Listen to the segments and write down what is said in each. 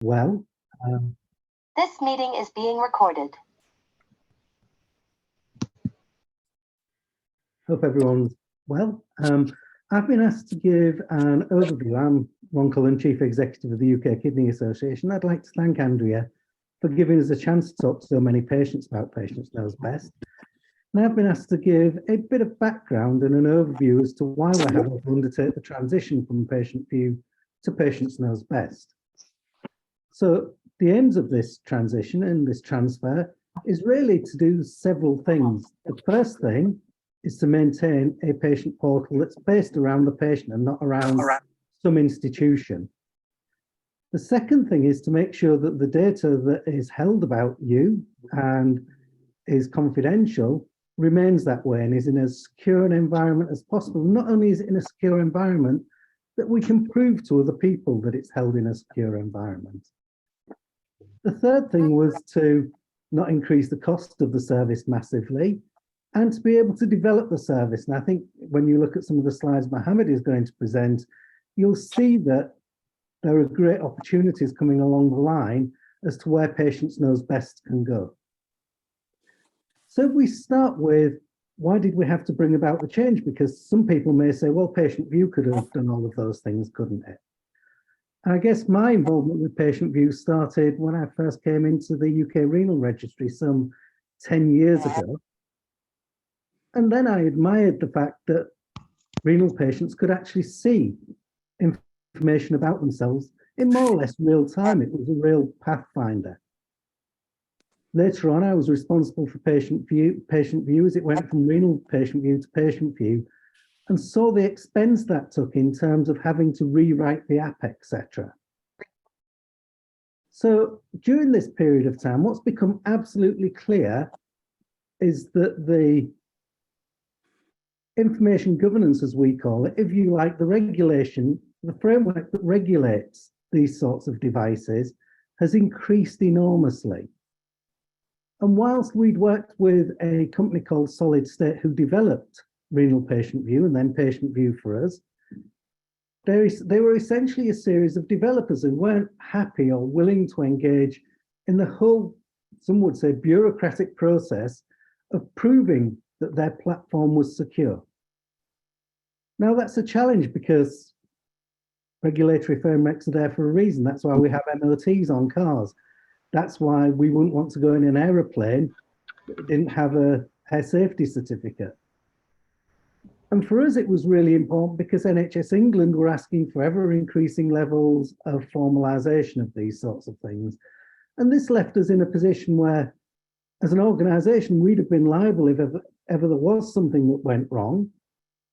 well. This meeting is being recorded. Hope everyone's well. I've been asked to give an overview. I'm Ron Cullen, Chief Executive of the UK Kidney Association. I'd like to thank Andrea for giving us a chance to talk to so many patients about Patients Knows Best. And I've been asked to give a bit of background and an overview as to why we're having to undertake the transition from PatientView to Patients Knows Best. So the aims of this transition and this transfer is really to do several things. The first thing is to maintain a patient portal that's based around the patient and not around some institution. The second thing is to make sure that the data that is held about you and is confidential remains that way and is in as secure an environment as possible. Not only is it in a secure environment, that we can prove to other people that it's held in a secure environment. The third thing was to not increase the cost of the service massively and to be able to develop the service. And I think when you look at some of the slides Mohammad is going to present, you'll see that there are great opportunities coming along the line as to where Patients Knows Best can go. So if we start with, why did we have to bring about the change? Because some people may say, well, PatientView could have done all of those things, couldn't it? And I guess my involvement with PatientView started when I first came into the UK Renal Registry some 10 years ago. And then I admired the fact that renal patients could actually see information about themselves in more or less real time. It was a real pathfinder. Later on, I was responsible for PatientView as it went from renal PatientView to PatientView, and saw the expense that took in terms of having to rewrite the app, etc. So during this period of time, what's become absolutely clear is that the information governance, as we call it, if you like, the regulation, the framework that regulates these sorts of devices has increased enormously. And whilst we'd worked with a company called Solid State who developed Renal PatientView and then PatientView for us, they were essentially a series of developers who weren't happy or willing to engage in the whole, some would say, bureaucratic process of proving that their platform was secure. Now that's a challenge because regulatory frameworks are there for a reason. That's why we have MOTs on cars. That's why we wouldn't want to go in an aeroplane that didn't have a air safety certificate. And for us, it was really important because NHS England were asking for ever increasing levels of formalisation of these sorts of things. And this left us in a position where, as an organisation, we'd have been liable if ever there was something that went wrong.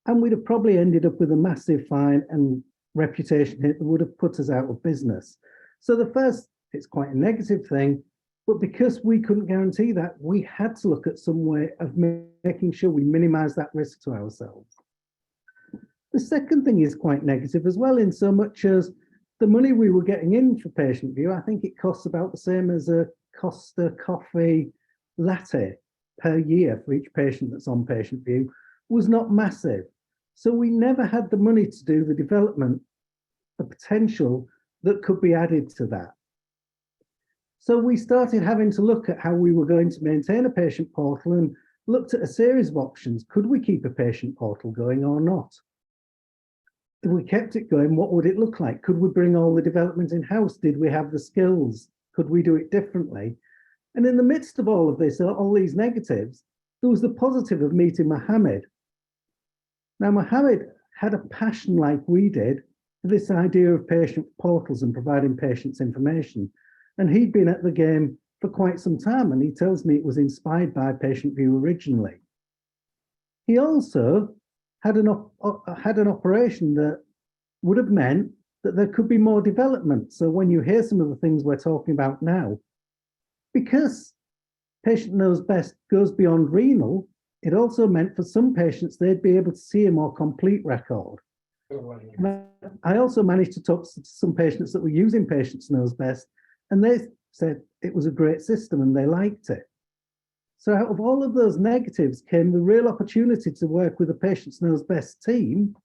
And we'd have probably ended up with a massive fine and reputation hit that would have put us out of business. So the first, it's quite a negative thing, but because we couldn't guarantee that, we had to look at some way of making sure we minimize that risk to ourselves. The second thing is quite negative as well, in so much as the money we were getting in for PatientView, I think it costs about the same as a Costa coffee latte per year for each patient that's on PatientView, was not massive. So we never had the money to do the development, the potential that could be added to that. So we started having to look at how we were going to maintain a patient portal and looked at a series of options. Could we keep a patient portal going or not? If we kept it going, what would it look like? Could we bring all the development in-house? Did we have the skills? Could we do it differently? And in the midst of all of this, all these negatives, there was the positive of meeting Mohammad. Now, Mohammad had a passion like we did for this idea of patient portals and providing patients information. And he'd been at the game for quite some time, and he tells me it was inspired by PatientView originally. He also had an operation that would have meant that there could be more development. So when you hear some of the things we're talking about now, because Patient Knows Best goes beyond renal, it also meant for some patients, they'd be able to see a more complete record. And I also managed to talk to some patients that were using Patients Knows Best, and they said it was a great system and they liked it. So out of all of those negatives came the real opportunity to work with the Patients Knows Best team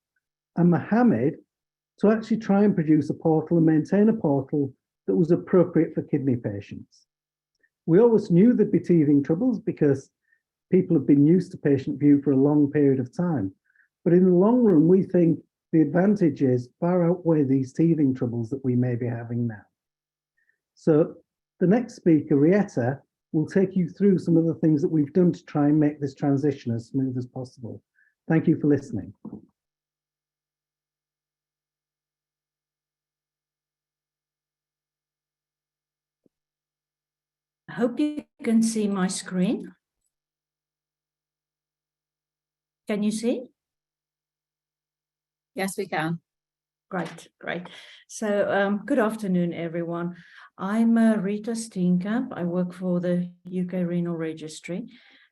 and Mohammad to actually try and produce a portal and maintain a portal that was appropriate for kidney patients. We always knew there'd be teething troubles because people have been used to PatientView for a long period of time. But in the long run, we think the advantages far outweigh these teething troubles that we may be having now. So the next speaker, Retha, will take you through some of the things that we've done to try and make this transition as smooth as possible. Thank you for listening. I hope you can see my screen. Can you see? Yes, we can. Great, great. So good afternoon, everyone. I'm Rita Steenkamp. I work for the UK Renal Registry,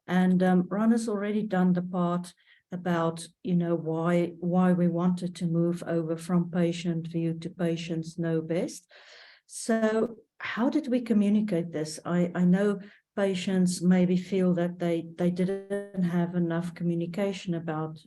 and Ron has already done the part about, why we wanted to move over from PatientView to Patients Know Best. So how did we communicate this? I know patients maybe feel that they didn't have enough communication about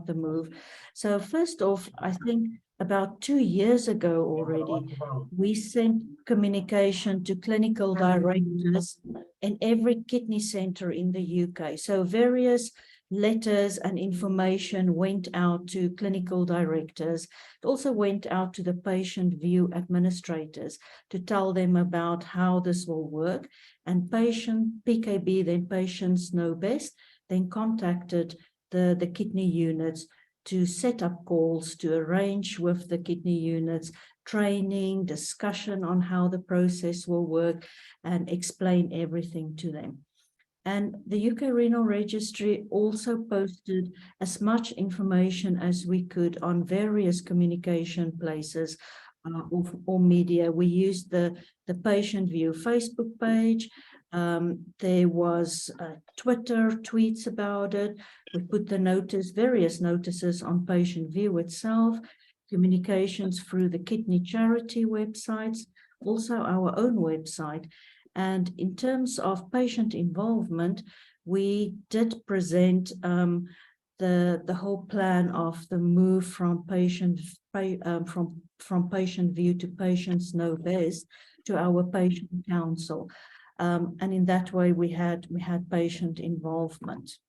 the move. So first off, I think about 2 years ago already, we sent communication to clinical directors in every kidney center in the UK. So various letters and information went out to clinical directors. It also went out to the PatientView administrators to tell them about how this will work. And PKB, then Patients Know Best, then contacted the kidney units to set up calls, to arrange with the kidney units training, discussion on how the process will work, and explain everything to them. And the UK Renal Registry also posted as much information as we could on various communication places or media. We used the PatientView Facebook page. There was Twitter tweets about it. We put the various notices on PatientView itself, communications through the kidney charity websites, also our own website. And in terms of patient involvement, we did present the whole plan of the move from PatientView to Patients Know Best to our patient council. And in that way, we had patient involvement.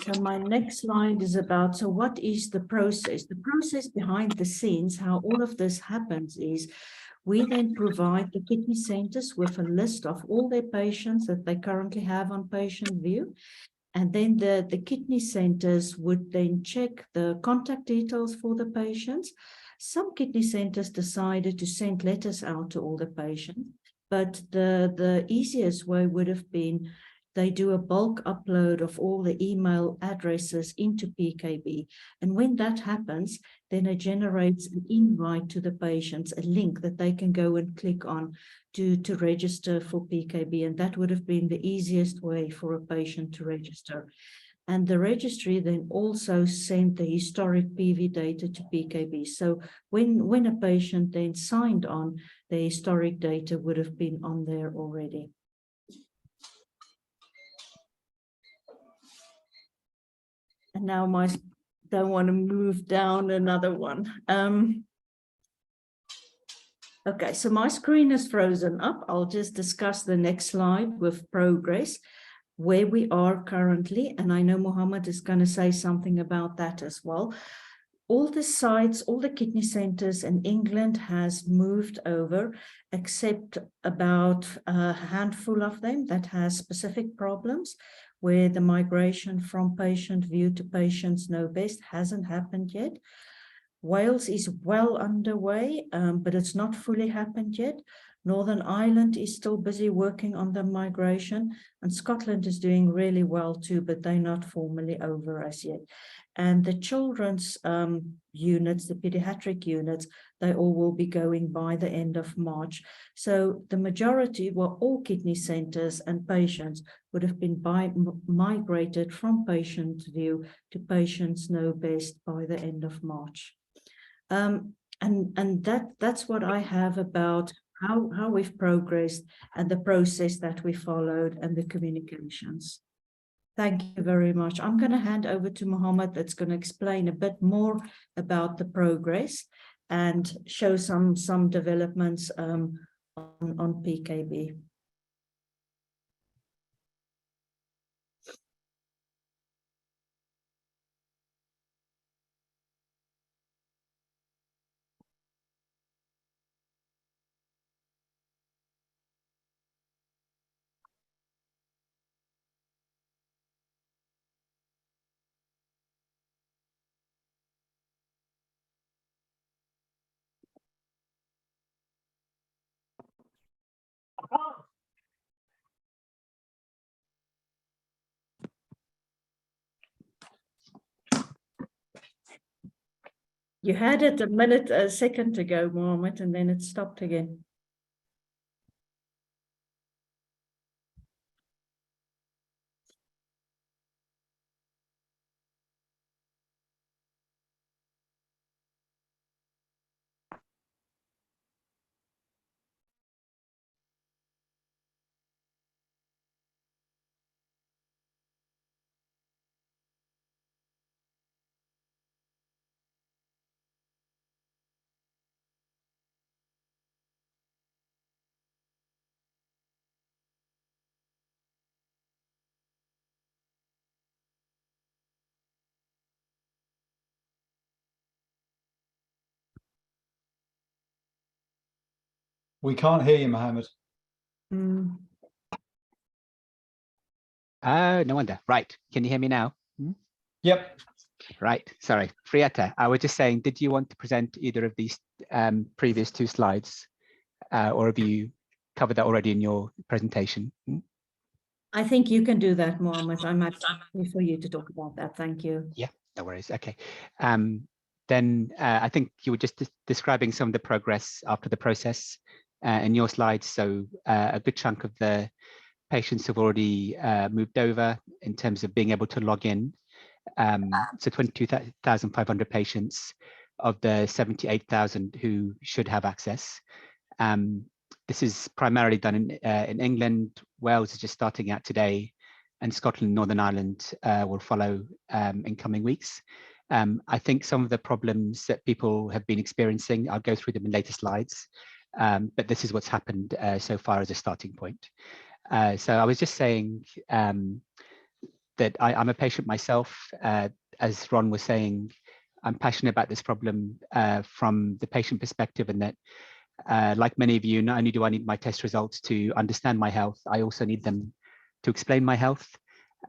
So my next slide is about, so what is the process? The process behind the scenes, how all of this happens is, we then provide the kidney centers with a list of all their patients that they currently have on PatientView. And then the kidney centers would then check the contact details for the patients. Some kidney centers decided to send letters out to all the patients, but the easiest way would have been they do a bulk upload of all the email addresses into PKB. And when that happens, then it generates an invite to the patients, a link that they can go and click on to register for PKB. And that would have been the easiest way for a patient to register. And the registry then also sent the historic PV data to PKB. So when a patient then signed on, the historic data would have been on there already. And now don't want to move down another one. Okay, so my screen is frozen up. I'll just discuss the next slide with progress, where we are currently. And I know Mohammad is going to say something about that as well. All the sites, all the kidney centers in England has moved over, except about a handful of them that has specific problems, where the migration from PatientView to Patients Know Best hasn't happened yet. Wales is well underway, but it's not fully happened yet. Northern Ireland is still busy working on the migration, and Scotland is doing really well too, but they're not formally over as yet. And the children's units, the pediatric units, they all will be going by the end of March. So the majority, well, all kidney centers and patients would have been migrated from PatientView to Patients Know Best by the end of March. And that's what I have about how we've progressed and the process that we followed and the communications. Thank you very much. I'm going to hand over to Mohammad that's going to explain a bit more about the progress and show some developments on PKB. You had it a second ago, Mohammad, and then it stopped again. We can't hear you, Mohammed. Mm. Oh, no wonder. Right. Can you hear me now? Yep. Right. Sorry. Retha, I was just saying, did you want to present either of these previous two slides, or have you covered that already in your presentation? I think you can do that, Mohammad. I'm happy for you to talk about that. Thank you. Yeah, no worries. Okay. Then I think you were just describing some of the progress after the process in your slides. So a good chunk of the patients have already moved over in terms of being able to log in. So 22,500 patients of the 78,000 who should have access. This is primarily done in England. Wales is just starting out today, and Scotland and Northern Ireland will follow in coming weeks. I think some of the problems that people have been experiencing, I'll go through them in later slides, but this is what's happened so far as a starting point. So I was just saying that I'm a patient myself. As Ron was saying, I'm passionate about this problem from the patient perspective, and that like many of you, not only do I need my test results to understand my health, I also need them to explain my health.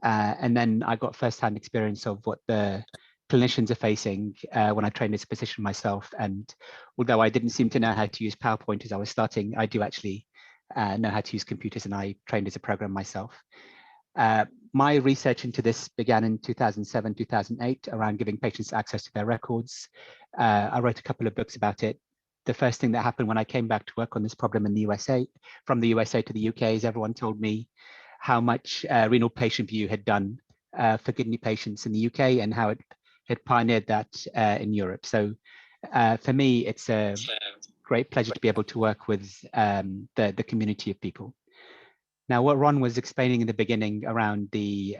And then I got firsthand experience of what the clinicians are facing when I trained as a physician myself. And although I didn't seem to know how to use PowerPoint as I was starting, I do actually know how to use computers, and I trained as a programmer myself. My research into this began in 2007, 2008, around giving patients access to their records. I wrote a couple of books about it. The first thing that happened when I came back to work on this problem in the USA, from the USA to the UK, is everyone told me how much Renal PatientView had done for kidney patients in the UK and how it had pioneered that in Europe. So for me, it's a great pleasure to be able to work with the community of people. Now, what Ron was explaining in the beginning around the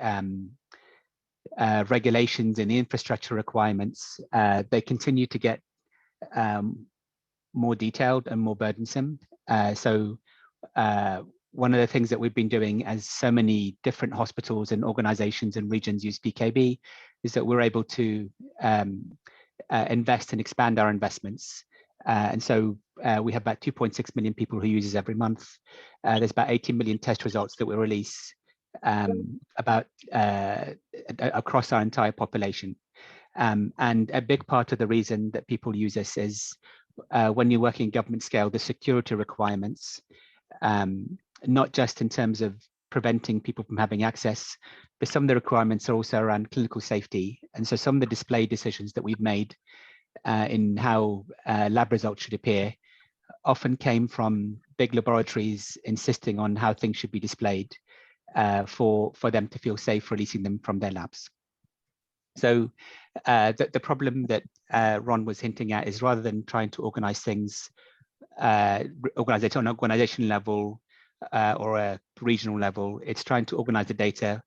regulations and the infrastructure requirements, they continue to get more detailed and more burdensome. So one of the things that we've been doing, as so many different hospitals and organizations and regions use PKB, is that we're able to invest and expand our investments. And so we have about 2.6 million people who use us every month. There's about 18 million test results that we release across our entire population. And a big part of the reason that people use us is when you're working government scale, the security requirements, not just in terms of preventing people from having access, but some of the requirements are also around clinical safety. And so some of the display decisions that we've made in how lab results should appear often came from big laboratories insisting on how things should be displayed for them to feel safe releasing them from their labs. So the problem that Ron was hinting at is, rather than trying to organize things on an organizational level or a regional level, it's trying to organize the data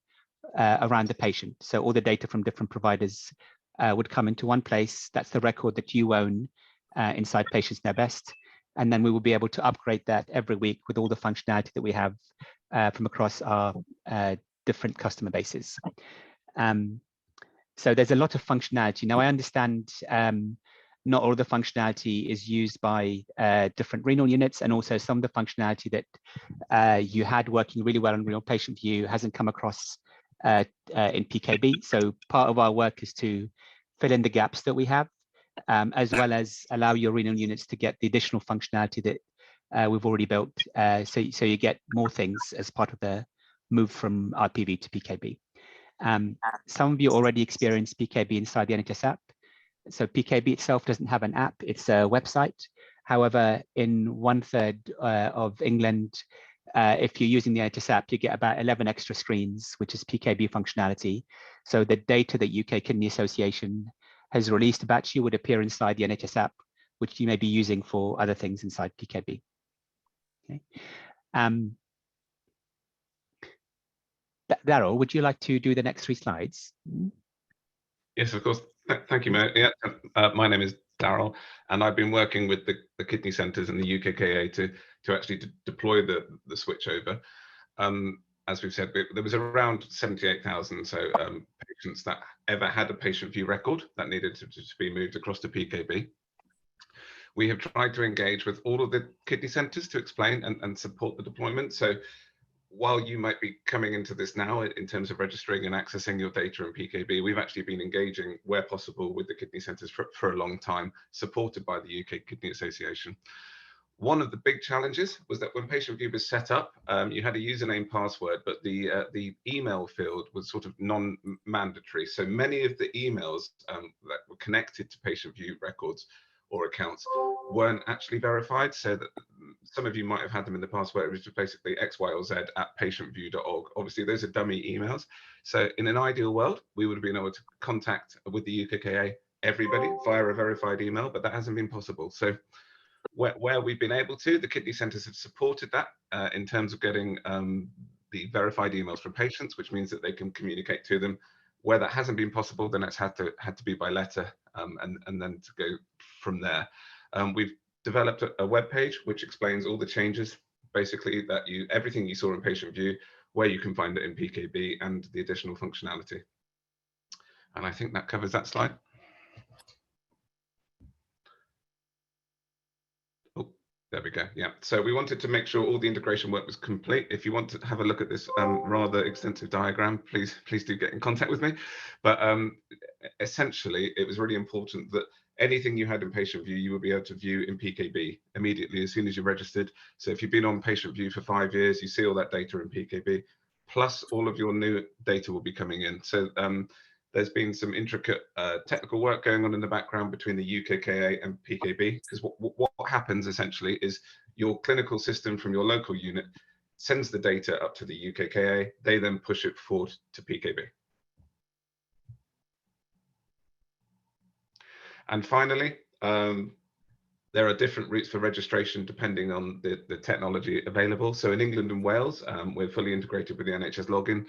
around the patient. So all the data from different providers would come into one place. That's the record that you own, inside Patients Know Best. And then we will be able to upgrade that every week with all the functionality that we have from across our different customer bases. So there's a lot of functionality. Now, I understand not all of the functionality is used by different renal units, and also some of the functionality that you had working really well on Renal PatientView hasn't come across in PKB. So part of our work is to fill in the gaps that we have, as well as allow your renal units to get the additional functionality that we've already built. So you get more things as part of the move from RPV to PKB. Some of you already experienced PKB inside the NHS app. So PKB itself doesn't have an app, it's a website. However, in 1/3 of England, if you're using the NHS app, you get about 11 extra screens, which is PKB functionality. So the data that UK Kidney Association has released about you would appear inside the NHS app, which you may be using for other things inside PKB. Okay. Darryl, would you like to do the next 3 slides? Yes, of course. Thank you, Mo. Yeah, my name is Darryl, and I've been working with the kidney centres in the UKKA to actually deploy the switch over. As we've said, there was around 78,000 patients that ever had a PatientView record that needed to be moved across to PKB. We have tried to engage with all of the kidney centres to explain and support the deployment. So while you might be coming into this now in terms of registering and accessing your data in PKB, we've actually been engaging where possible with the kidney centres for a long time, supported by the UK Kidney Association. One of the big challenges was that when PatientView was set up, you had a username password, but the email field was sort of non-mandatory. So many of the emails that were connected to PatientView records or accounts weren't actually verified. So that some of you might have had them in the past where it was just basically X, Y, or Z at patientview.org. Obviously, those are dummy emails. So in an ideal world, we would have been able to contact with the UKKA everybody via a verified email, but that hasn't been possible. So where we've been able to, the kidney centres have supported that in terms of getting the verified emails from patients, which means that they can communicate to them. Where that hasn't been possible, then it's had to be by letter, and then to go from there. We've developed a web page which explains all the changes, basically that everything you saw in PatientView, where you can find it in PKB, and the additional functionality. And I think that covers that slide. Oh, there we go. Yeah. So we wanted to make sure all the integration work was complete. If you want to have a look at this rather extensive diagram, please do get in contact with me. But essentially, it was really important that anything you had in PatientView, you will be able to view in PKB immediately as soon as you're registered. So if you've been on PatientView for 5 years, you see all that data in PKB, plus all of your new data will be coming in. So there's been some intricate technical work going on in the background between the UKKA and PKB, because what happens essentially is your clinical system from your local unit sends the data up to the UKKA, they then push it forward to PKB. And finally, there are different routes for registration depending on the technology available. So in England and Wales, we're fully integrated with the NHS login.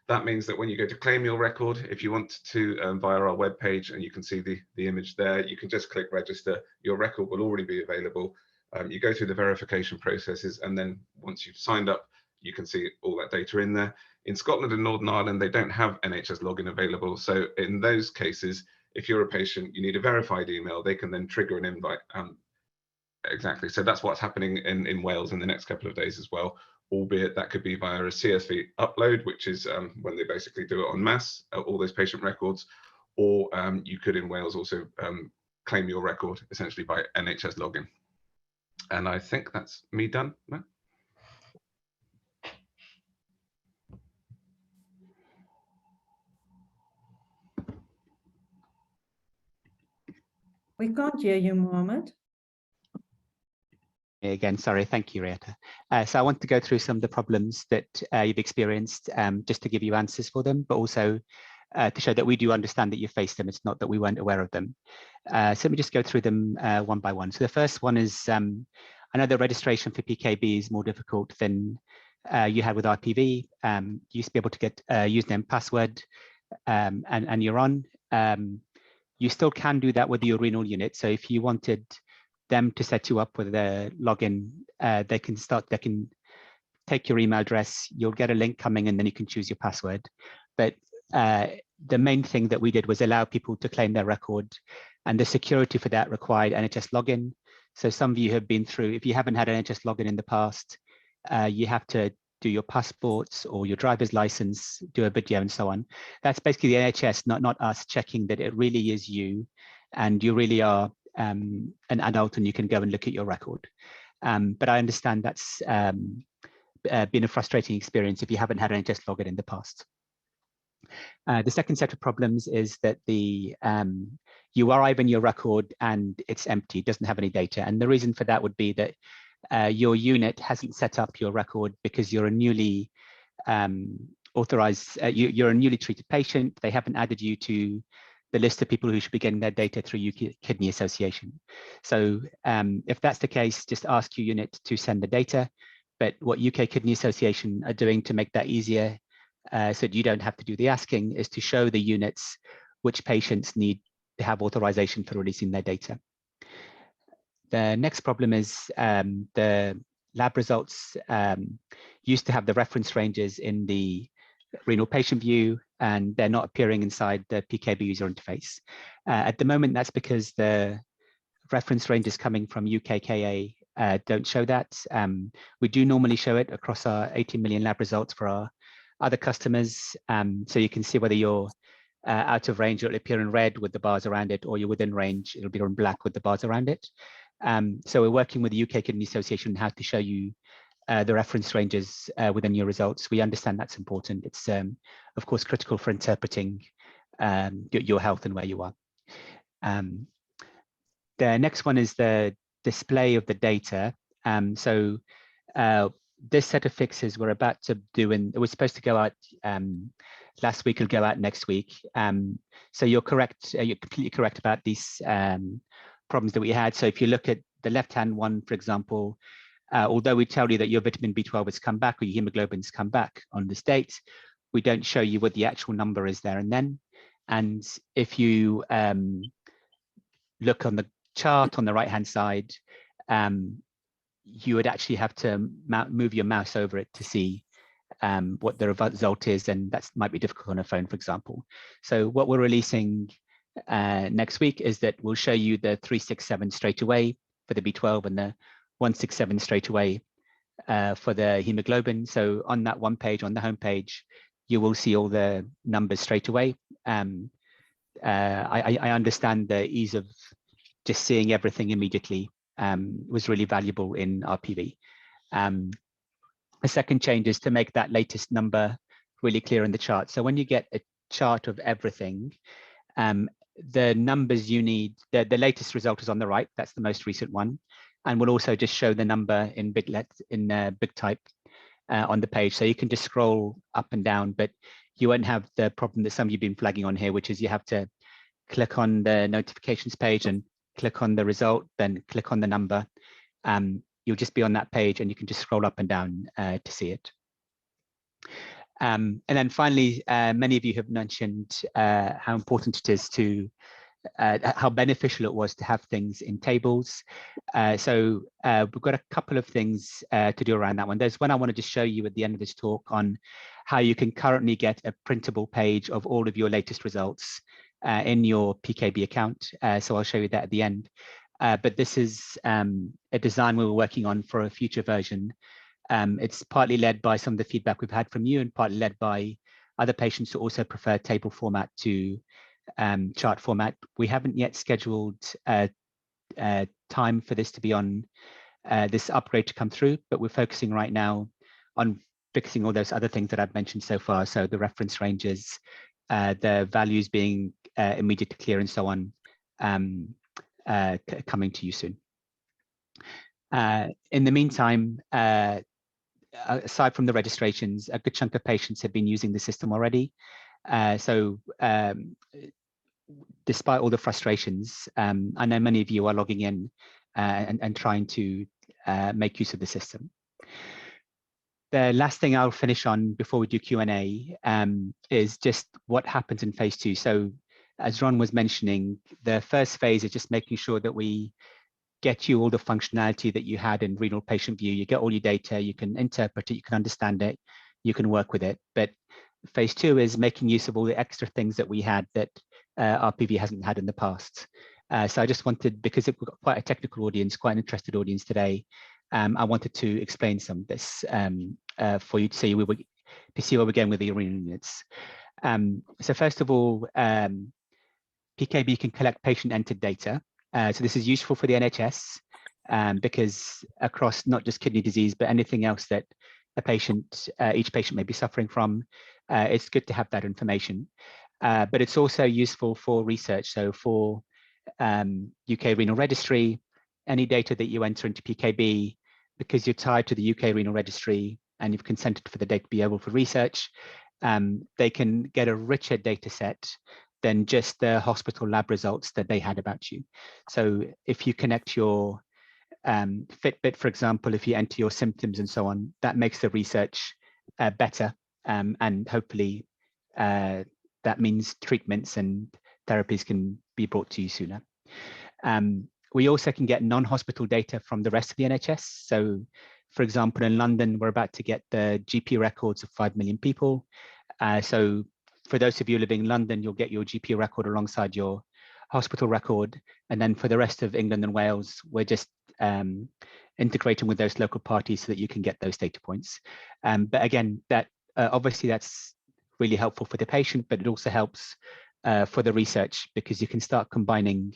That means that when you go to claim your record, if you want to via our webpage, and you can see the image there, you can just click register. Your record will already be available. You go through the verification processes, and then once you've signed up, you can see all that data in there. In Scotland and Northern Ireland, they don't have NHS login available. So in those cases, if you're a patient, you need a verified email, they can then trigger an invite. Exactly. So that's what's happening in Wales in the next couple of days as well, albeit that could be via a CSV upload, which is when they basically do it en masse, all those patient records, or you could in Wales also claim your record essentially by NHS login. And I think that's me done. No? We can't hear you, Mohammad. Again, sorry, thank you, Retha. So I want to go through some of the problems that you've experienced, just to give you answers for them, but also to show that we do understand that you faced them. It's not that we weren't aware of them. So let me just go through them one by one. So the first one is, I know the registration for PKB is more difficult than you had with RPV. You used to be able to get username, password, and you're on. You still can do that with your renal unit. So if you wanted them to set you up with a login. They can take your email address, you'll get a link coming, and then you can choose your password. But the main thing that we did was allow people to claim their record, and the security for that required NHS login. So some of you have been through, if you haven't had NHS login in the past, you have to do your passports or your driver's license, do a video and so on. That's basically the NHS, not us, checking that it really is you and you really are an adult and you can go and look at your record. But I understand that's been a frustrating experience if you haven't had NHS login in the past. The second set of problems is that you arrive in your record and it's empty, it doesn't have any data. And the reason for that would be that your unit hasn't set up your record because you're a newly authorized, you're a newly treated patient. They haven't added you to the list of people who should be getting their data through UK Kidney Association. So if that's the case, just ask your unit to send the data. But what UK Kidney Association are doing to make that easier so that you don't have to do the asking is to show the units which patients need to have authorization for releasing their data. The next problem is the lab results used to have the reference ranges in the Renal PatientView, and they're not appearing inside the PKB user interface. At the moment, that's because the reference ranges coming from UKKA don't show that. We do normally show it across our 18 million lab results for our other customers. So you can see whether you're out of range, it'll appear in red with the bars around it, or you're within range, it'll be in black with the bars around it. So we're working with the UK Kidney Association on how to show you the reference ranges within your results. We understand that's important. It's, of course, critical for interpreting your health and where you are. The next one is the display of the data. So this set of fixes we're about to do, and it was supposed to go out last week, it'll go out next week. So you're correct, you're completely correct about these problems that we had. So if you look at the left-hand one, for example, although we tell you that your vitamin B12 has come back or your hemoglobin's come back on this date, we don't show you what the actual number is there and then. And if you look on the chart on the right-hand side, you would actually have to move your mouse over it to see what the result is, and that might be difficult on a phone, for example. So what we're releasing next week is that we'll show you the 367 straight away for the B12 and the 167 straight away for the hemoglobin. So on that one page, on the home page, you will see all the numbers straight away. I understand the ease of just seeing everything immediately was really valuable in RPV. The second change is to make that latest number really clear in the chart. So when you get a chart of everything, the numbers you need, the latest result is on the right, that's the most recent one. And we'll also just show the number in big type on the page. So you can just scroll up and down, but you won't have the problem that some of you have been flagging on here, which is you have to click on the notifications page and click on the result, then click on the number. You'll just be on that page and you can just scroll up and down to see it. And then finally, many of you have mentioned how important it is to, how beneficial it was to have things in tables. So we've got a couple of things to do around that one. There's one I want to just show you at the end of this talk on how you can currently get a printable page of all of your latest results in your PKB account. So I'll show you that at the end. But this is a design we were working on for a future version. It's partly led by some of the feedback we've had from you and partly led by other patients who also prefer table format to chart format. We haven't yet scheduled time for this to be on this upgrade to come through, but we're focusing right now on fixing all those other things that I've mentioned so far. So the reference ranges, the values being immediately clear and so on, coming to you soon. In the meantime, aside from the registrations, a good chunk of patients have been using the system already. So despite all the frustrations, I know many of you are logging in and trying to make use of the system. The last thing I'll finish on before we do Q&A is just what happens in phase 2. So as Ron was mentioning, the first phase is just making sure that we get you all the functionality that you had in Renal PatientView. You get all your data, you can interpret it, you can understand it, you can work with it. But phase 2 is making use of all the extra things that we had that RPV hasn't had in the past. So I just wanted, because we've got quite a technical audience, quite an interested audience today, I wanted to explain some of this for you to see where we're going with the renal units. So first of all, PKB can collect patient-entered data. So this is useful for the NHS because across not just kidney disease, but anything else that each patient may be suffering from, it's good to have that information. But it's also useful for research. So for UK Renal Registry, any data that you enter into PKB, because you're tied to the UK Renal Registry and you've consented for the data to be able for research, they can get a richer data set than just the hospital lab results that they had about you. So if you connect your Fitbit, for example, if you enter your symptoms and so on, that makes the research better, and hopefully that means treatments and therapies can be brought to you sooner. We also can get non-hospital data from the rest of the NHS. So for example, in London, we're about to get the GP records of 5 million people. So for those of you living in London, you'll get your GP record alongside your hospital record. And then for the rest of England and Wales, we're just integrating with those local parties so that you can get those data points. But again, that obviously that's really helpful for the patient, but it also helps for the research because you can start combining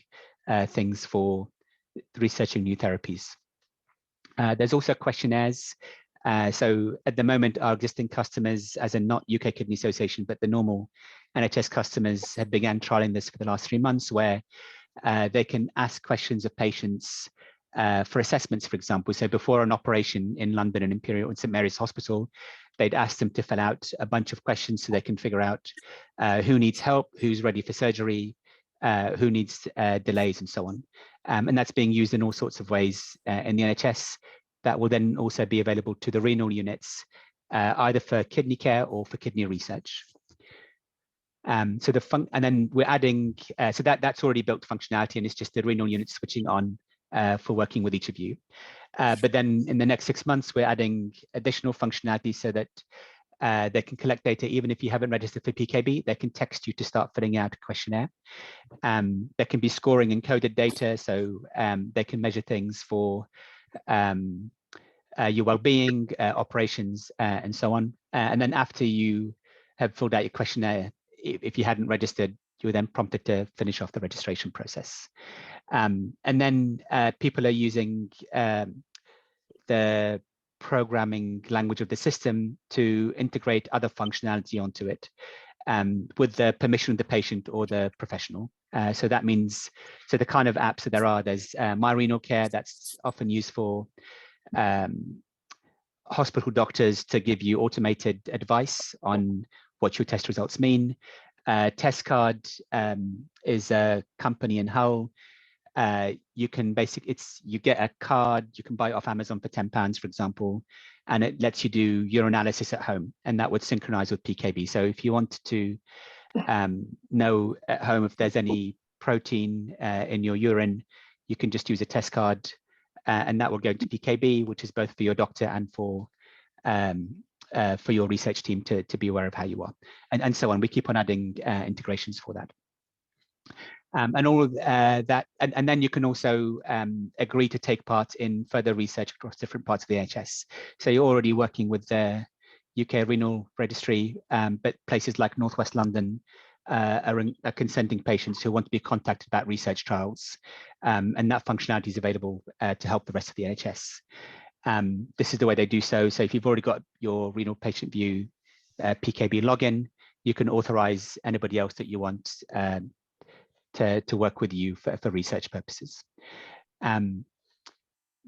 things for researching new therapies. There's also questionnaires. So at the moment, our existing customers, as in not UK Kidney Association, but the normal NHS customers have began trialing this for the last 3 months, where they can ask questions of patients for assessments, for example. So before an operation in London and Imperial and St Mary's Hospital, they'd ask them to fill out a bunch of questions so they can figure out who needs help, who's ready for surgery, who needs delays and so on. And that's being used in all sorts of ways in the NHS. That will then also be available to the renal units, either for kidney care or for kidney research. And then we're adding, so that's already built functionality, and it's just the renal unit switching on for working with each of you. But then in the next 6 months, we're adding additional functionality so that they can collect data even if you haven't registered for PKB. They can text you to start filling out a questionnaire. There can be scoring encoded data, so they can measure things for your well-being, operations, and so on. And then after you have filled out your questionnaire, if you hadn't registered, you were then prompted to finish off the registration process. And then people are using the programming language of the system to integrate other functionality onto it with the permission of the patient or the professional. So that means, so the kind of apps that there's My Renal Care, that's often used for hospital doctors to give you automated advice on what your test results mean. Test Card is a company in Hull. You can you get a card, you can buy it off Amazon for £10, for example, and it lets you do urinalysis at home, and that would synchronize with PKB. So if you want to know at home if there's any protein in your urine, you can just use a test card, and that will go to PKB, which is both for your doctor and for your research team to be aware of how you are, and so on. We keep on adding integrations for that. And all of that, and then you can also agree to take part in further research across different parts of the NHS. So you're already working with the UK Renal Registry, but places like Northwest London are consenting patients who want to be contacted about research trials, and that functionality is available to help the rest of the NHS. This is the way they do so. So if you've already got your Renal PatientView PKB login, you can authorize anybody else that you want to work with you for research purposes.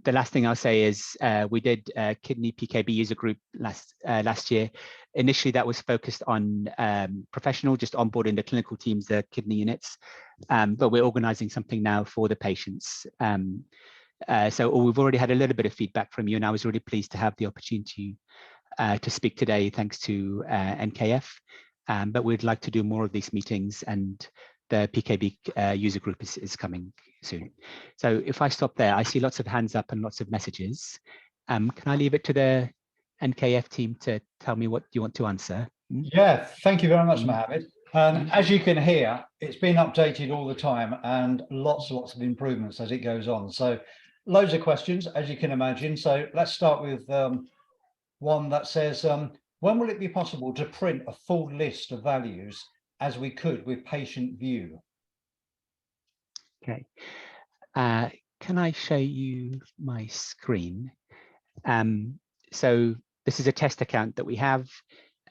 The last thing I'll say is we did a kidney PKB user group last year. Initially, that was focused on professional, just onboarding the clinical teams, the kidney units, but we're organizing something now for the patients. So we've already had a little bit of feedback from you, and I was really pleased to have the opportunity to speak today, thanks to NKF. But we'd like to do more of these meetings and the PKB user group is coming soon. So if I stop there, I see lots of hands up and lots of messages. Can I leave it to the NKF team to tell me what you want to answer? Yeah, thank you very much, Mohammed. As you can hear, it's been updated all the time and lots of improvements as it goes on. So loads of questions, as you can imagine. So let's start with one that says, when will it be possible to print a full list of values as we could with PatientView? Okay. Can I show you my screen? So this is a test account that we have.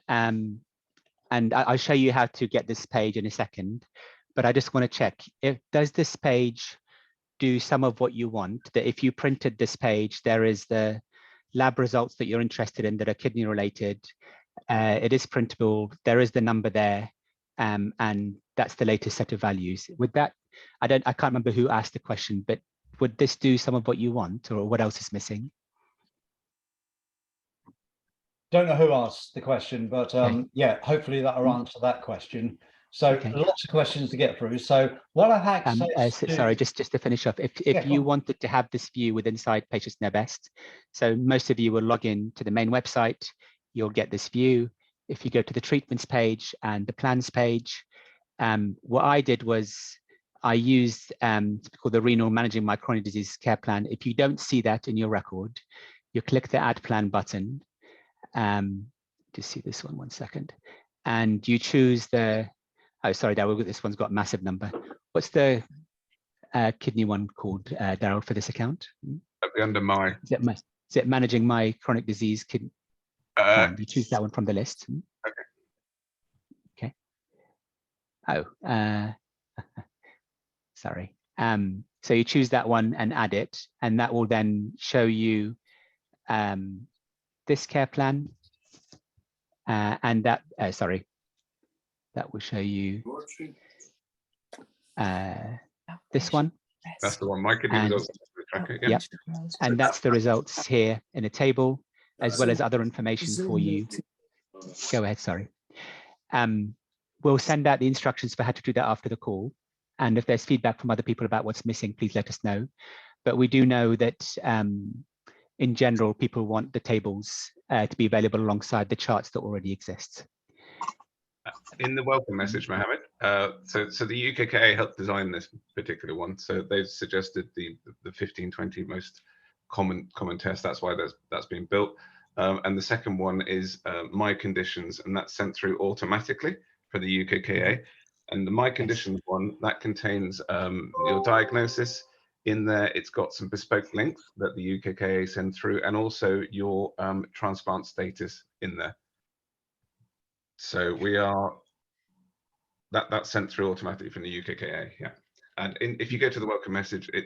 And I'll show you how to get this page in a second, but I just want to check, does this page do some of what you want? That if you printed this page, there is the lab results that you're interested in that are kidney related. It is printable, there is the number there, and that's the latest set of values. With that, I can't remember who asked the question, but would this do some of what you want, or what else is missing? Don't know who asked the question, but yeah, hopefully that'll answer that question. So lots of questions to get through. So what I've access to... Sorry, just to finish off, if you wanted to have this view with inside Patients Know Best, so most of you will log in to the main website, you'll get this view. If you go to the treatments page and the plans page, what I did was I used called the Renal Managing My Chronic Disease Care Plan. If you don't see that in your record, you click the Add Plan button. Just see this one second, and you choose the, oh sorry Darryl, this one's got a massive number. What's the kidney one called, Darryl, for this account? Under my, is it Managing My Chronic Disease Kidney? You choose that one from the list. Okay. Oh, sorry. So you choose that one and add it, and that will then show you this care plan, and that sorry, that will show you this one. That's the one. My kidney results tracker. Yeah. Yep. And that's the results here in a table, as well as other information for you. Go ahead. Sorry. We'll send out the instructions for how to do that after the call. And if there's feedback from other people about what's missing, please let us know. But we do know that in general, people want the tables to be available alongside the charts that already exist. In the welcome message, Mohammed, so the UKKA helped design this particular one. So they've suggested the 15-20 most common test. That's why that's been built. And the second one is My Conditions, and that's sent through automatically for the UKKA. And the My Conditions one, that contains your diagnosis. In there, it's got some bespoke links that the UKKA send through, and also your transplant status in there. So we are, that's sent through automatically from the UKKA, yeah. And if you go to the welcome message, it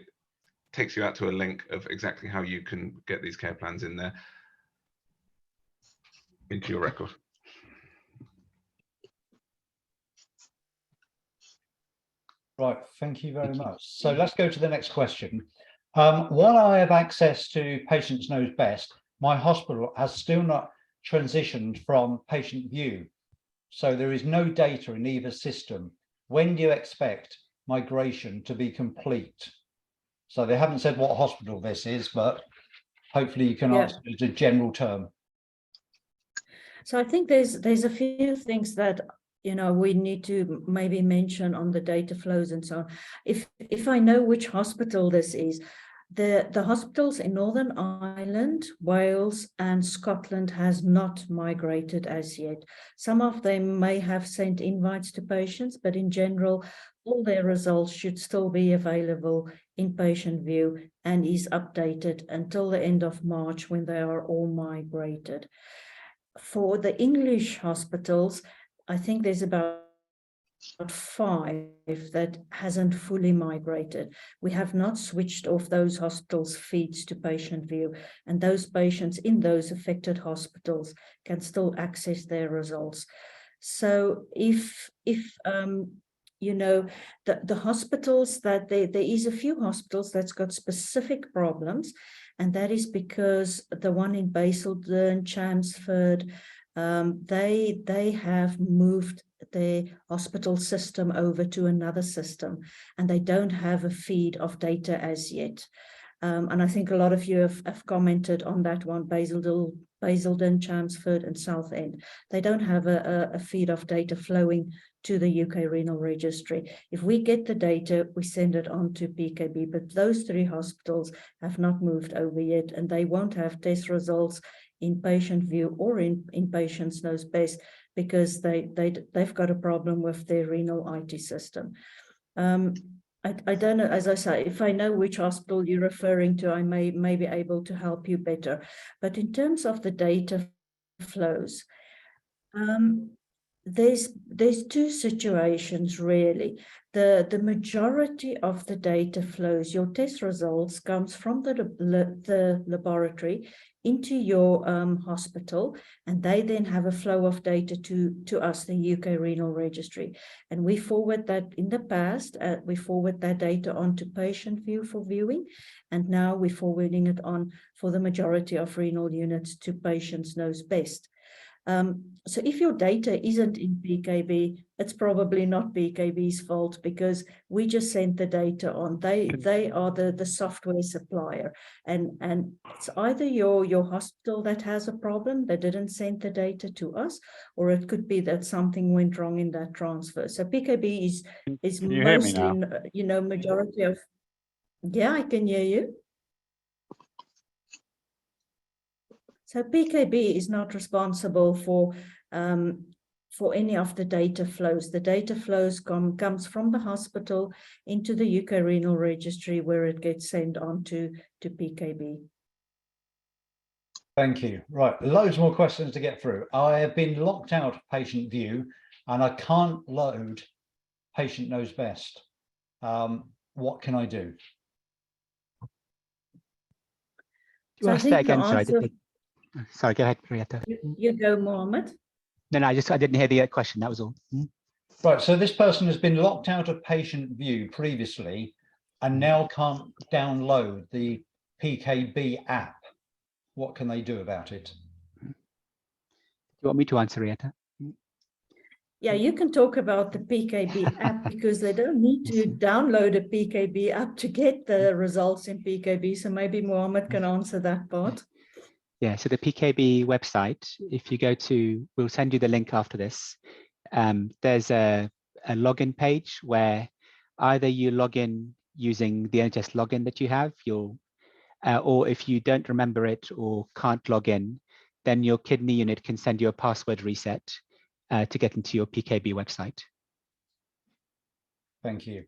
takes you out to a link of exactly how you can get these care plans in there into your record. Right, thank you very much. So let's go to the next question. While I have access to Patients Knows Best, my hospital has still not transitioned from PatientView. So there is no data in either system. When do you expect migration to be complete? So they haven't said what hospital this is, but hopefully you can answer it as a general term. So I think there's a few things that we need to maybe mention on the data flows and so on. If I know which hospital this is, the hospitals in Northern Ireland, Wales and Scotland has not migrated as yet. Some of them may have sent invites to patients, but in general, all their results should still be available in PatientView and is updated until the end of March when they are all migrated. For the English hospitals, I think there's about 5 that hasn't fully migrated. We have not switched off those hospitals' feeds to PatientView, and those patients in those affected hospitals can still access their results. So if the hospitals that there is a few hospitals that's got specific problems, and that is because the one in Basildon, Chelmsford, they have moved their hospital system over to another system, and they don't have a feed of data as yet. And I think a lot of you have commented on that one, Basildon, Chelmsford and Southend. They don't have a feed of data flowing to the UK Renal Registry. If we get the data, we send it on to PKB, but those 3 hospitals have not moved over yet, and they won't have test results in PatientView or in Patients Knows Best, because they've got a problem with their renal IT system. I don't know, as I say, if I know which hospital you're referring to, I may be able to help you better. But in terms of the data flows, there's 2 situations really. The majority of the data flows, your test results comes from the laboratory into your hospital, and they then have a flow of data to us, the UK Renal Registry. And we forward that, in the past, we forward that data on to PatientView for viewing, and now we're forwarding it on for the majority of renal units to Patients Knows Best. So if your data isn't in PKB, it's probably not PKB's fault, because we just sent the data on. They are the software supplier, and it's either your hospital that has a problem that didn't send the data to us, or it could be that something went wrong in that transfer. So PKB is mostly, majority of. Yeah, I can hear you. So PKB is not responsible for any of the data flows. The data flows comes from the hospital into the UK Renal Registry, where it gets sent on to PKB. Thank you. Right, loads more questions to get through. I have been locked out of PatientView and I can't load Patient Knows Best. What can I do? You asked that again, sorry. Sorry, go ahead, Retha. You go, Mohammad. No, I didn't hear the question, that was all. Right, so this person has been locked out of PatientView previously and now can't download the PKB app. What can they do about it? Do you want me to answer, Retha? Yeah, you can talk about the PKB app, because they don't need to download a PKB app to get the results in PKB. So maybe Mohammad can answer that part. Yeah, so the PKB website, if you go to, we'll send you the link after this. There's a login page where either you log in using the NHS login that you have, or if you don't remember it or can't log in, then your kidney unit can send you a password reset to get into your PKB website. Thank you.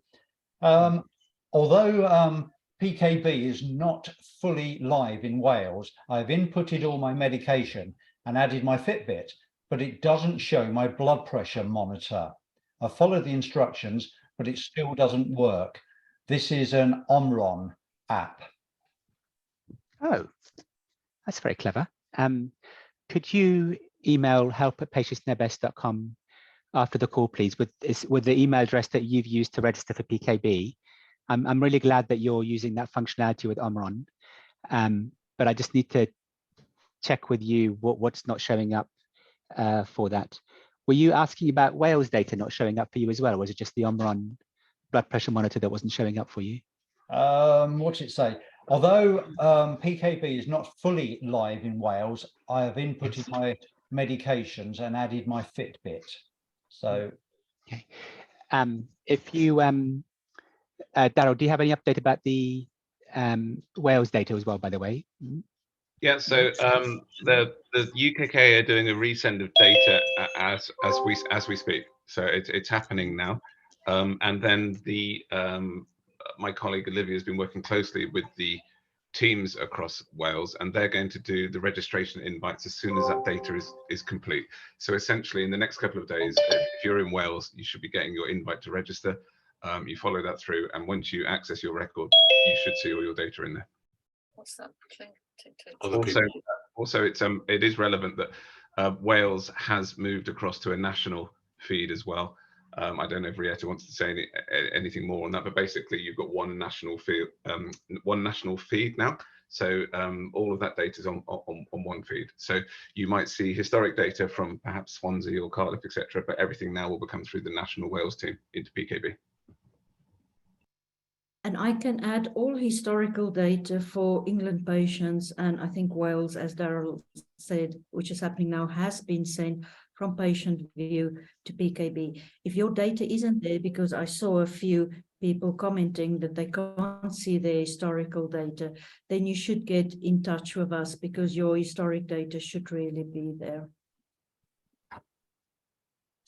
Although PKB is not fully live in Wales, I've inputted all my medication and added my Fitbit, but it doesn't show my blood pressure monitor. I followed the instructions, but it still doesn't work. This is an Omron app. Oh, that's very clever. Could you email help@patientsknowbest.com after the call, please, with the email address that you've used to register for PKB? I'm really glad that you're using that functionality with Omron, but I just need to check with you what's not showing up for that. Were you asking about Wales data not showing up for you as well, or was it just the Omron blood pressure monitor that wasn't showing up for you? What's it say? Although PKB is not fully live in Wales, I have inputted my medications and added my Fitbit. So, okay. If you, Darryl, do you have any update about the Wales data as well, by the way? Yeah, so the UKK are doing a resend of data as we speak. So it's happening now, and then my colleague Olivia has been working closely with the teams across Wales, and they're going to do the registration invites as soon as that data is complete. So essentially, in the next couple of days, if you're in Wales, you should be getting your invite to register. You follow that through, and once you access your record, you should see all your data in there. What's that? Also, it is relevant that Wales has moved across to a national feed as well. I don't know if Retha wants to say anything more on that, but basically you've got one national feed now. So all of that data is on one feed. So you might see historic data from perhaps Swansea or Cardiff, etc., but everything now will become through the National Wales team into PKB. And I can add all historical data for England patients, and I think Wales, as Darryl said, which is happening now, has been sent from PatientView to PKB. If your data isn't there, because I saw a few people commenting that they can't see their historical data, then you should get in touch with us, because your historic data should really be there.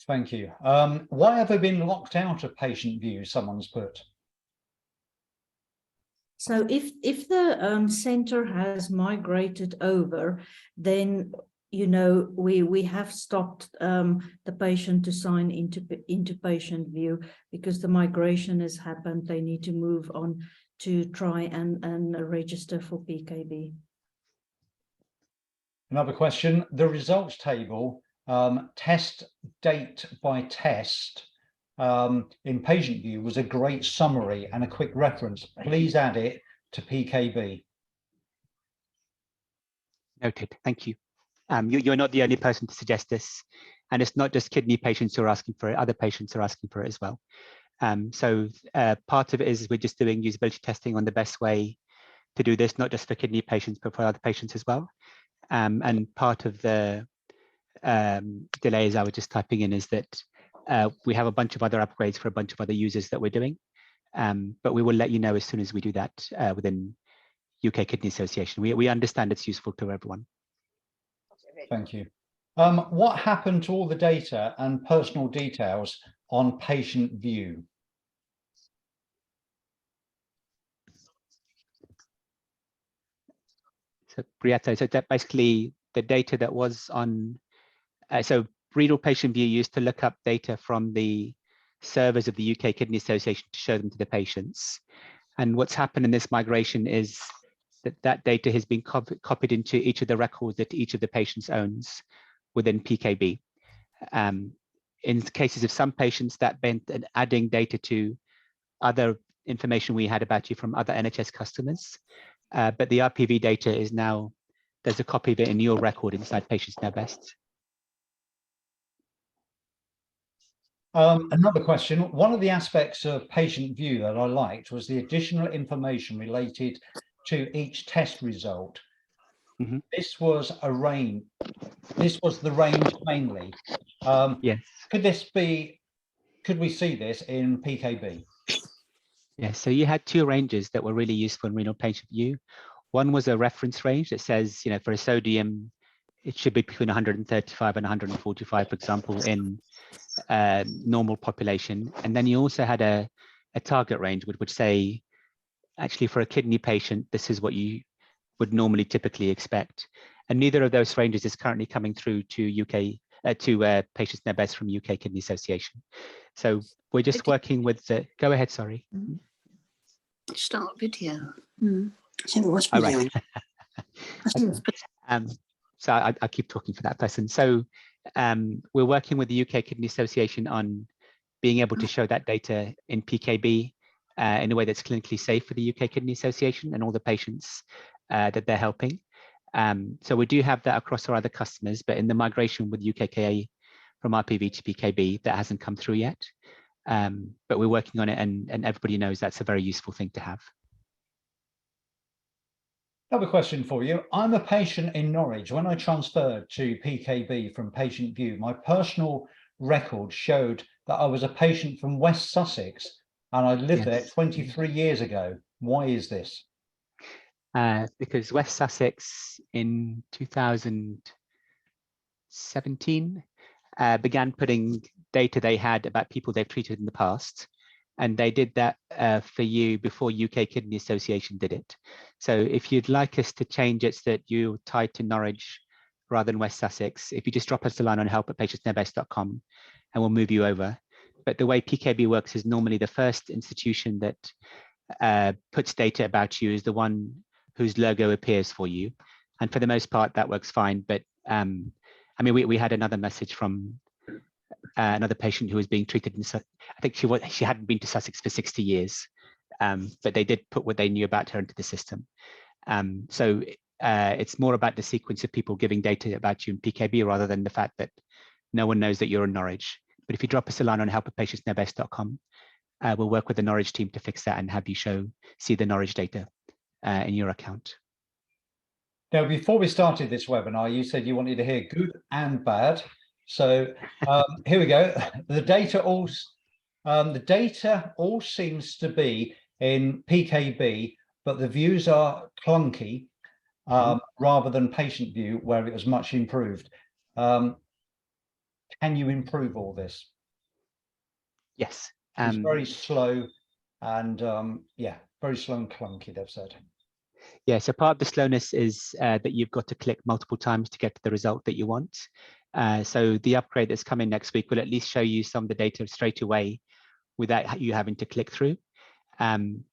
Thank you. Why have they been locked out of PatientView? Someone's put. So if the center has migrated over, then we have stopped the patient to sign into PatientView, because the migration has happened. They need to move on to try and register for PKB. Another question: the results table, test date by test, in PatientView was a great summary and a quick reference. Please add it to PKB. Noted. Thank you. You're not the only person to suggest this, and it's not just kidney patients who are asking for it. Other patients are asking for it as well. So part of it is we're just doing usability testing on the best way to do this, not just for kidney patients, but for other patients as well. And part of the delays I was just typing in is that we have a bunch of other upgrades for a bunch of other users that we're doing, but we will let you know as soon as we do that within UK Kidney Association. We understand it's useful to everyone. Thank you. What happened to all the data and personal details on PatientView? So Retha, so that basically the data that was on, so Renal PatientView used to look up data from the servers of the UK Kidney Association to show them to the patients. And what's happened in this migration is that data has been copied into each of the records that each of the patients owns within PKB. In cases of some patients, that meant adding data to other information we had about you from other NHS customers. But the RPV data is now, there's a copy of it in your record inside Patients Know Best. Another question: one of the aspects of PatientView that I liked was the additional information related to each test result. Mm-hmm. This was the range mainly. Yes. Could we see this in PKB? Yeah, so you had two ranges that were really useful in Renal PatientView. One was a reference range that says, for a sodium, it should be between 135 and 145, for example, in normal population. And then you also had a target range, which would say, actually, for a kidney patient, this is what you would normally typically expect. And neither of those ranges is currently coming through to Patients Know Best from UK Kidney Association. So we're just working with the, go ahead, sorry. Start video. I think it was video. Right. So I keep talking for that person. So we're working with the UK Kidney Association on being able to show that data in PKB in a way that's clinically safe for the UK Kidney Association and all the patients that they're helping. So we do have that across our other customers, but in the migration with UKKA from RPV to PKB, that hasn't come through yet. But we're working on it, and everybody knows that's a very useful thing to have. Another question for you. I'm a patient in Norwich. When I transferred to PKB from PatientView, my personal record showed that I was a patient from West Sussex, and I lived there 23 years ago. Why is this? Because West Sussex in 2017 began putting data they had about people they've treated in the past. And they did that for you before UK Kidney Association did it. So if you'd like us to change it so that you're tied to Norwich rather than West Sussex, if you just drop us a line on help@patientknowbest.com and we'll move you over. But the way PKB works is normally the first institution that puts data about you is the one whose logo appears for you. And for the most part, that works fine. But I mean, we had another message from another patient who was being treated in, I think she hadn't been to Sussex for 60 years, but they did put what they knew about her into the system. So it's more about the sequence of people giving data about you in PKB rather than the fact that no one knows that you're in Norwich. But if you drop us a line on help@patientsknowbest.com, we'll work with the Norwich team to fix that and have you see the Norwich data in your account. Now, before we started this webinar, you said you wanted to hear good and bad. So here we go. The data all seems to be in PKB, but the views are clunky rather than PatientView, where it was much improved. Can you improve all this? Yes. It's very slow and yeah, very slow and clunky, they've said. Yeah, so part of the slowness is that you've got to click multiple times to get to the result that you want. So the upgrade that's coming next week will at least show you some of the data straight away without you having to click through. And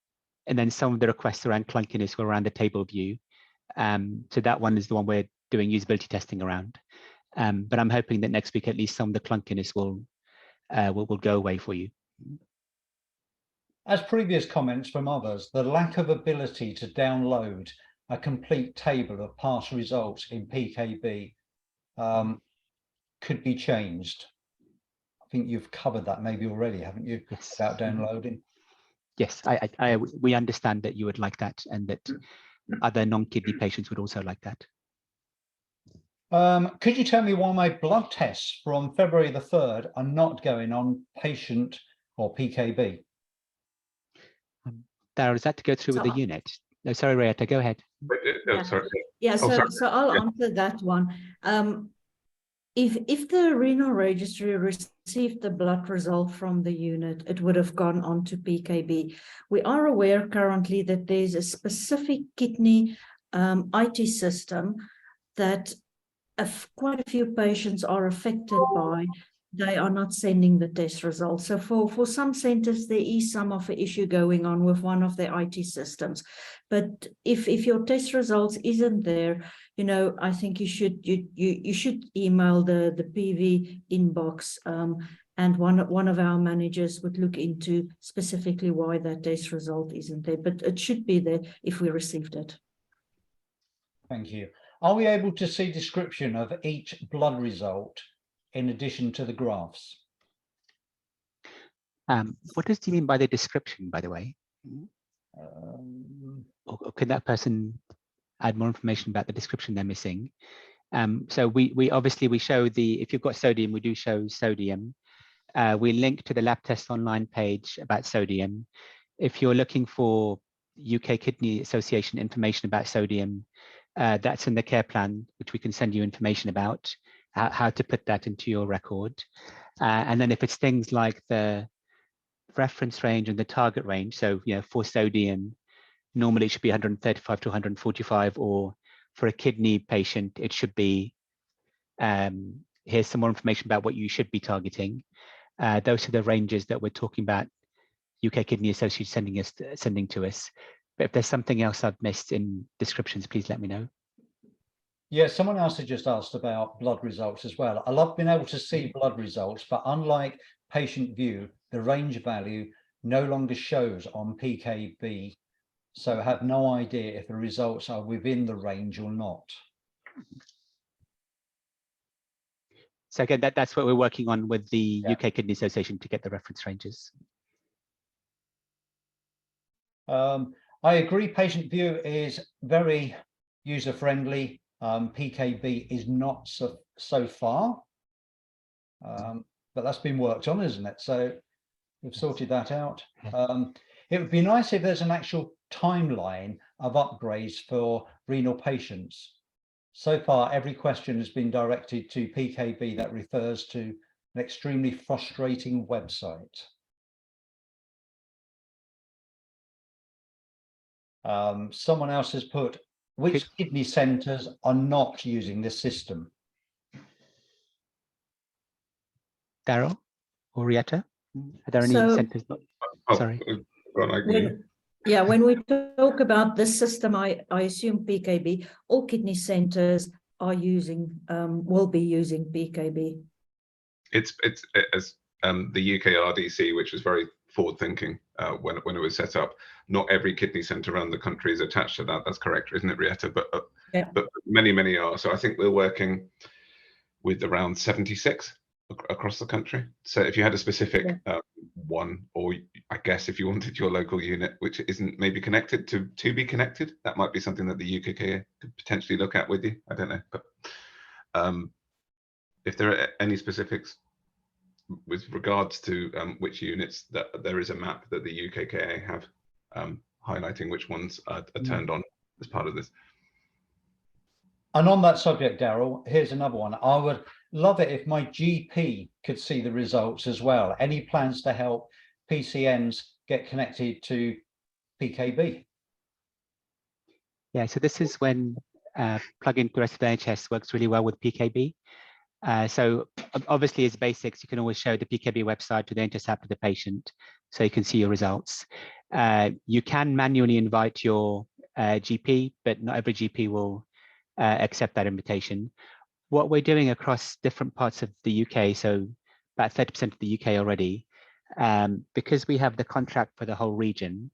then some of the requests around clunkiness were around the table view. So that one is the one we're doing usability testing around. But I'm hoping that next week at least some of the clunkiness will go away for you. As previous comments from others, the lack of ability to download a complete table of past results in PKB could be changed. I think you've covered that maybe already, haven't you? Yes. About downloading. Yes, we understand that you would like that and that other non-kidney patients would also like that. Could you tell me why my blood tests from February the 3rd are not going on patient or PKB? Darryl, is that to go through with the unit? No, sorry, Retha, go ahead. No, sorry. Yeah, Oh, sorry. so I'll answer that one. If the renal registry received the blood result from the unit, it would have gone on to PKB. We are aware currently that there's a specific kidney IT system that quite a few patients are affected by. They are not sending the test results. So for some centers, there is some of an issue going on with one of their IT systems. But if your test results isn't there, you know, I think you should email the PV inbox, and one of our managers would look into specifically why that test result isn't there. But it should be there if we received it. Thank you. Are we able to see description of each blood result in addition to the graphs? What does he mean by the description, by the way? Or could that person add more information about the description they're missing? So we obviously show if you've got sodium, we do show sodium. We link to the lab test online page about sodium. If you're looking for UK Kidney Association information about sodium, that's in the care plan, which we can send you information about how to put that into your record. And then if it's things like the reference range and the target range, so for sodium, normally it should be 135 to 145, or for a kidney patient, it should be, here's some more information about what you should be targeting. Those are the ranges that we're talking about UK Kidney Association sending to us. But if there's something else I've missed in descriptions, please let me know. Yeah, someone else had just asked about blood results as well. I love being able to see blood results, but unlike PatientView, the range value no longer shows on PKB. So I have no idea if the results are within the range or not. So again, that's what we're working on with the UK Kidney Association to get the reference ranges. I agree, PatientView is very user-friendly. PKB is not so far, but that's been worked on, isn't it? So we've sorted that out. It would be nice if there's an actual timeline of upgrades for renal patients. So far, every question has been directed to PKB that refers to an extremely frustrating website. Someone else has put, which kidney centres are not using this system? Darryl or Retha? Are there any centres? Sorry. When we talk about this system, I assume PKB, all kidney centres are using, will be using PKB. It's as the UK RDC, which was very forward thinking, when it was set up. Not every kidney centre around the country is attached to that. That's correct, isn't it, Retha? But many are. So I think we're working with around 76 across the country. So if you had a specific one, or I guess if you wanted your local unit, which isn't maybe connected to be connected, that might be something that the UKK could potentially look at with you. I don't know, but if there are any specifics with regards to which units, that there is a map that the UKKA have highlighting which ones are turned on as part of this. And on that subject, Darryl, here's another one. I would love it if my GP could see the results as well. Any plans to help PCNs get connected to PKB? Yeah, so this is when plug-in to the rest of the NHS works really well with PKB. So obviously, as basics, you can always show the PKB website to the NHS app to the patient, so you can see your results. You can manually invite your GP, but not every GP will accept that invitation. What we're doing across different parts of the UK, so about 30% of the UK already, because we have the contract for the whole region,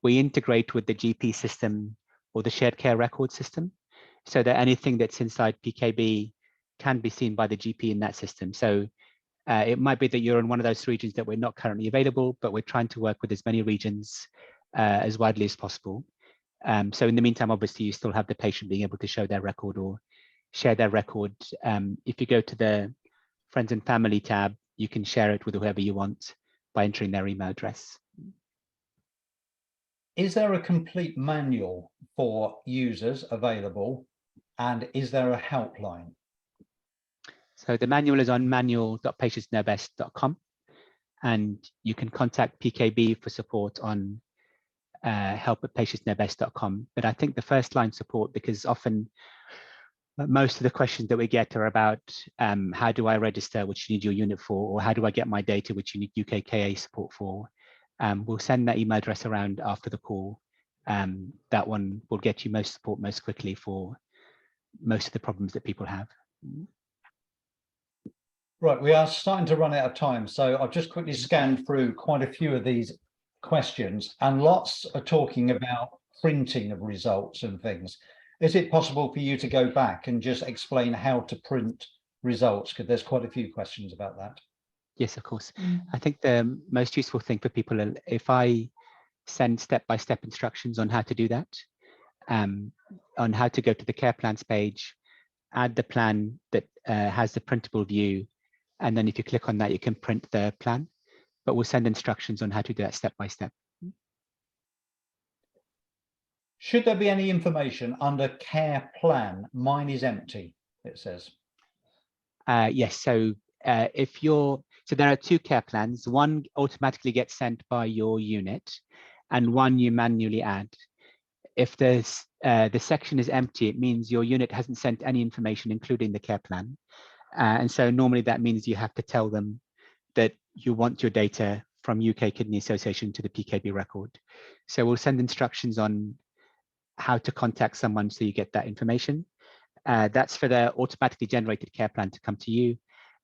we integrate with the GP system or the shared care record system, so that anything that's inside PKB can be seen by the GP in that system. So it might be that you're in one of those regions that we're not currently available, but we're trying to work with as many regions as widely as possible. So in the meantime, obviously, you still have the patient being able to show their record or share their record. If you go to the Friends and Family tab, you can share it with whoever you want by entering their email address. Is there a complete manual for users available? And is there a helpline? So the manual is on manual.patientsknowbest.com, and you can contact PKB for support on help@patientsknowbest.com. But I think the first line support, because often most of the questions that we get are about how do I register, which you need your unit for, or how do I get my data, which you need UKKA support for. We'll send that email address around after the call. That one will get you most support most quickly for most of the problems that people have. Right, we are starting to run out of time, so I've just quickly scanned through quite a few of these questions, and lots are talking about printing of results and things. Is it possible for you to go back and just explain how to print results? Because there's quite a few questions about that. Yes, of course. I think the most useful thing for people, if I send step-by-step instructions on how to do that, on how to go to the care plans page, add the plan that has the printable view, and then if you click on that, you can print the plan, but we'll send instructions on how to do that step by step. Should there be any information under care plan? Mine is empty, it says. Yes, so so there are two care plans. One automatically gets sent by your unit, and one you manually add. If the section is empty, it means your unit hasn't sent any information, including the care plan. And so normally that means you have to tell them that you want your data from UK Kidney Association to the PKB record. So we'll send instructions on how to contact someone so you get that information. That's for the automatically generated care plan to come to you.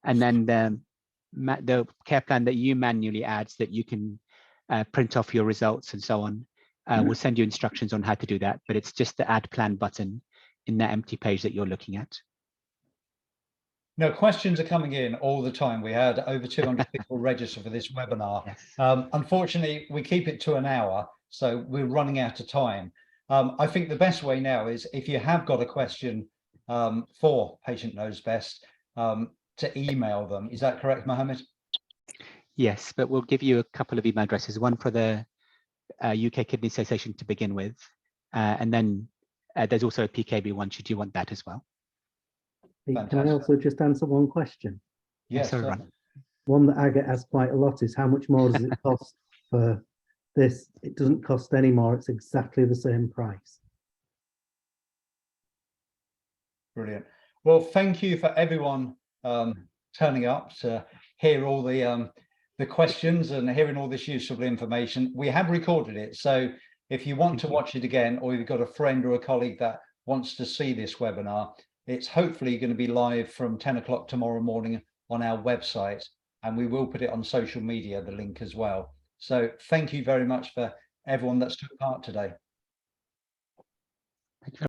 And then the care plan that you manually add so that you can print off your results and so on. We'll send you instructions on how to do that, but it's just the add plan button in that empty page that you're looking at. No, questions are coming in all the time. We had over 200 people register for this webinar. Yes. Unfortunately, we keep it to an hour, so we're running out of time. I think the best way now is if you have got a question for Patient Knows Best, to email them. Is that correct, Mohammed? Yes, but we'll give you a couple of email addresses, one for the UK Kidney Association to begin with, and then there's also a PKB one should you want that as well. Can I also just answer one question? Yes, sorry, Ron. One that I get asked quite a lot is how much more does it cost for this? It doesn't cost any more, it's exactly the same price. Brilliant. Well, thank you for everyone turning up to hear all the questions and hearing all this useful information. We have recorded it, so if you want to watch it again, or you've got a friend or a colleague that wants to see this webinar, it's hopefully going to be live from 10 o'clock tomorrow morning on our website, and we will put it on social media, the link as well. So thank you very much for everyone that's took part today.